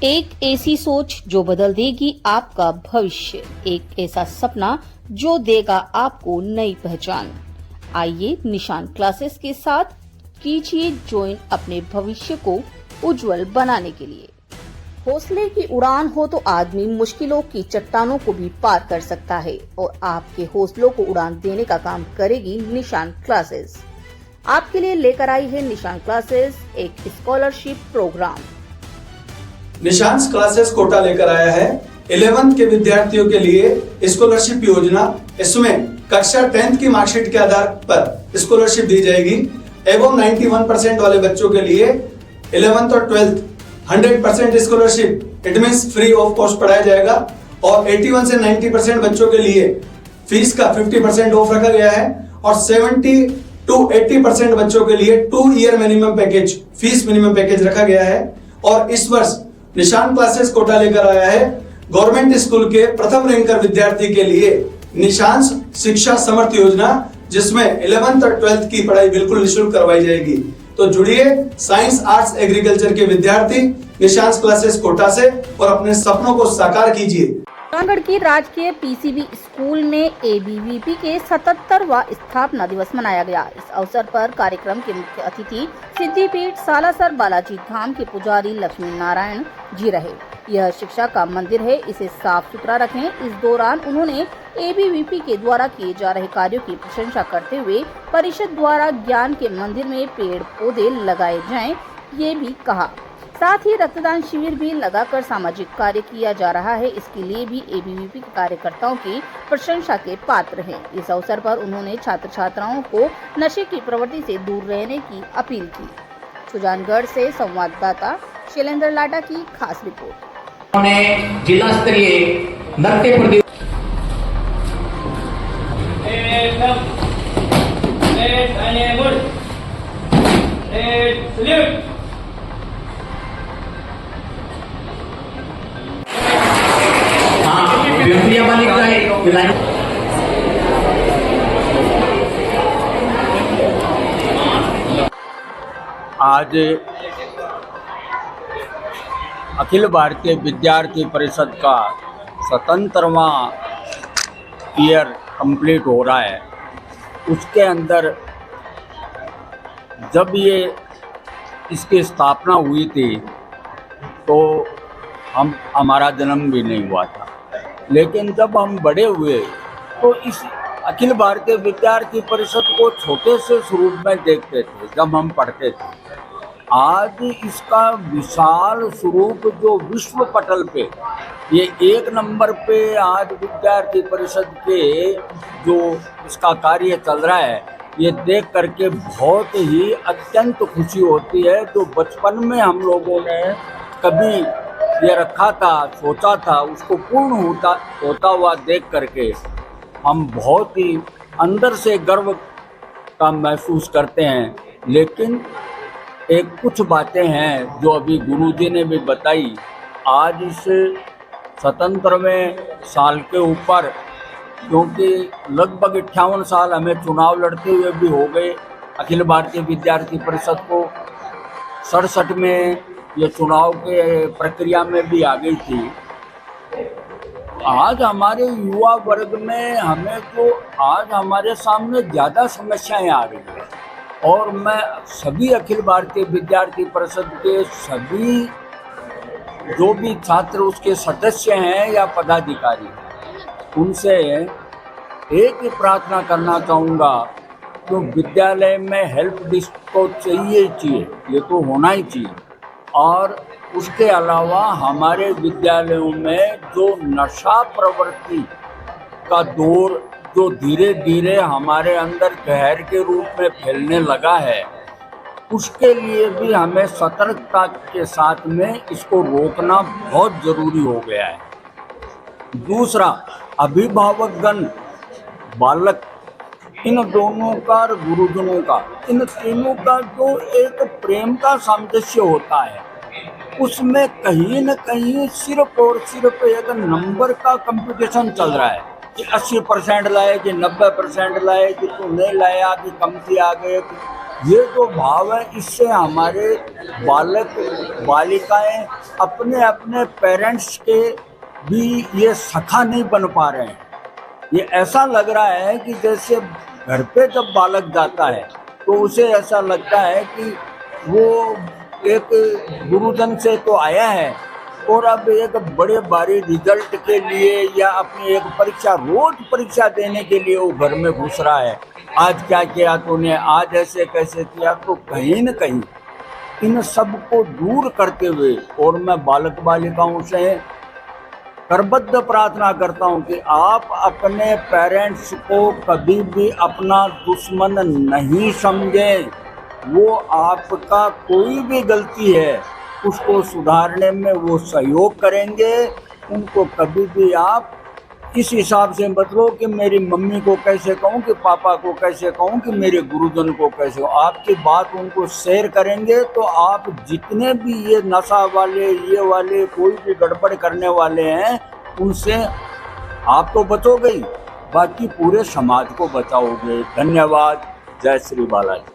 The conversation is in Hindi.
एक ऐसी सोच जो बदल देगी आपका भविष्य, एक ऐसा सपना जो देगा आपको नई पहचान। आइए निशान क्लासेस के साथ कीजिए ज्वाइन अपने भविष्य को उज्जवल बनाने के लिए। हौसले की उड़ान हो तो आदमी मुश्किलों की चट्टानों को भी पार कर सकता है और आपके हौसलों को उड़ान देने का काम करेगी निशान क्लासेस। आपके लिए लेकर आई है निशान क्लासेस एक स्कॉलरशिप प्रोग्राम। निशान क्लासेस कोटा लेकर आया है 11th के विद्यार्थियों के लिए स्कॉलरशिप योजना। इसमें कक्षा 10th की मार्कशीट के आधार पर स्कॉलरशिप दी जाएगी एवं 91% वाले बच्चों के लिए 11th और 12th 100% scholarship, it means free of cost पढ़ाया जाएगा। और 81 से 90% बच्चों के लिए फीस का 50% ऑफ रखा गया है और 70 to 80% बच्चों के लिए 2 year minimum package, fees minimum package रखा गया है। और इस वर्ष निशान क्लासेस कोटा लेकर आया है गवर्नमेंट स्कूल के प्रथम रैंकर विद्यार्थी के लिए निशान शिक्षा समर्थ योजना, जिसमें 11th और 12th की पढ़ाई बिल्कुल निःशुल्क करवाई जाएगी। तो जुड़िए साइंस, आर्ट्स, एग्रीकल्चर के विद्यार्थी निशान क्लासेस कोटा से और अपने सपनों को साकार कीजिए। रामगढ़ की राजकीय पीसीबी स्कूल में एबीवीपी के 77वां स्थापना दिवस मनाया गया। इस अवसर पर कार्यक्रम के मुख्य अतिथि सिद्धिपीठ सालासर बालाजी धाम के पुजारी लक्ष्मी नारायण जी रहे। यह शिक्षा का मंदिर है, इसे साफ सुथरा रखें। इस दौरान उन्होंने एबीवीपी के द्वारा किए जा रहे कार्यों की प्रशंसा करते हुए परिषद द्वारा ज्ञान के मंदिर में पेड़ पौधे लगाए जाएं, ये भी कहा। साथ ही रक्तदान शिविर भी लगाकर सामाजिक कार्य किया जा रहा है। इसके लिए भी एबीवीपी के कार्यकर्ताओं की प्रशंसा के पात्र हैं। इस अवसर पर उन्होंने छात्र छात्राओं को नशे की प्रवृत्ति से दूर रहने की अपील की। सुजानगढ़ से संवाददाता शैलेंद्र लाटा की खास रिपोर्ट। उन्होंने जिला स्तरीय नृत्य प्रतियोगिता आज अखिल भारतीय विद्यार्थी परिषद का 77वां ईयर कंप्लीट हो रहा है। उसके अंदर जब ये इसकी स्थापना हुई थी तो हमारा जन्म भी नहीं हुआ था, लेकिन जब हम बड़े हुए तो इस अखिल भारतीय विद्यार्थी परिषद को छोटे से स्वरूप में देखते थे जब हम पढ़ते थे। आज इसका विशाल स्वरूप जो विश्व पटल पे ये 1 नंबर पे आज विद्यार्थी परिषद के जो इसका कार्य चल रहा है, ये देख करके बहुत ही अत्यंत खुशी होती है। जो बचपन में हम लोगों ने कभी ये रखा था, सोचा था, उसको पूर्ण होता हुआ देख करके हम बहुत ही अंदर से गर्व का महसूस करते हैं। लेकिन एक कुछ बातें हैं जो अभी गुरुजी ने भी बताई। आज इस 77वें साल के ऊपर, क्योंकि लगभग 58 साल हमें चुनाव लड़ते हुए भी हो गए, अखिल भारतीय विद्यार्थी परिषद को 67 में ये चुनाव के प्रक्रिया में भी आ गई थी। आज हमारे युवा वर्ग में आज हमारे सामने ज़्यादा समस्याएं आ रही हैं और मैं सभी अखिल भारतीय विद्यार्थी परिषद के सभी जो भी छात्र उसके सदस्य हैं या पदाधिकारी, उनसे एक ही प्रार्थना करना चाहूँगा तो विद्यालय में हेल्प डेस्क तो चाहिए, ये तो होना ही चाहिए। और उसके अलावा हमारे विद्यालयों में जो नशा प्रवृत्ति का दौर जो धीरे धीरे हमारे अंदर कहर के रूप में फैलने लगा है, उसके लिए भी हमें सतर्कता के साथ में इसको रोकना बहुत ज़रूरी हो गया है। दूसरा, अभिभावकगण, बालक, इन दोनों का और गुरुजनों का, इन तीनों का जो एक प्रेम का सामंजस्य होता है, उसमें कहीं न कहीं सिर्फ और सिर्फ एक नंबर का कंपटीशन चल रहा है कि 80% लाए कि 90% लाए, कि तू नहीं लाया, कि कम से आ गए, ये जो भाव है, इससे हमारे बालक बालिकाएं अपने अपने पेरेंट्स के भी ये सखा नहीं बन पा रहे हैं। ये ऐसा लग रहा है कि जैसे घर पे जब बालक जाता है तो उसे ऐसा लगता है कि वो एक गुरुजन से तो आया है और अब एक बड़े भारी रिजल्ट के लिए या अपनी एक परीक्षा, रोज परीक्षा देने के लिए वो घर में घुस रहा है। आज क्या किया तूने, आज ऐसे कैसे किया। तो कहीं न कहीं इन सब को दूर करते हुए, और मैं बालक बालिकाओं से करबद्ध प्रार्थना करता हूं कि आप अपने पेरेंट्स को कभी भी अपना दुश्मन नहीं समझें। वो आपका कोई भी गलती है उसको सुधारने में वो सहयोग करेंगे। उनको कभी भी आप इस हिसाब से मत लो कि मेरी मम्मी को कैसे कहूँ, कि पापा को कैसे कहूँ, कि मेरे गुरुजन को कैसे कहूँ। आपकी बात उनको शेयर करेंगे तो आप जितने भी ये नशा वाले, ये वाले, कोई भी गड़बड़ करने वाले हैं, उनसे आप तो बचोगे ही, बाकी पूरे समाज को बचाओगे। धन्यवाद। जय श्री बालाजी।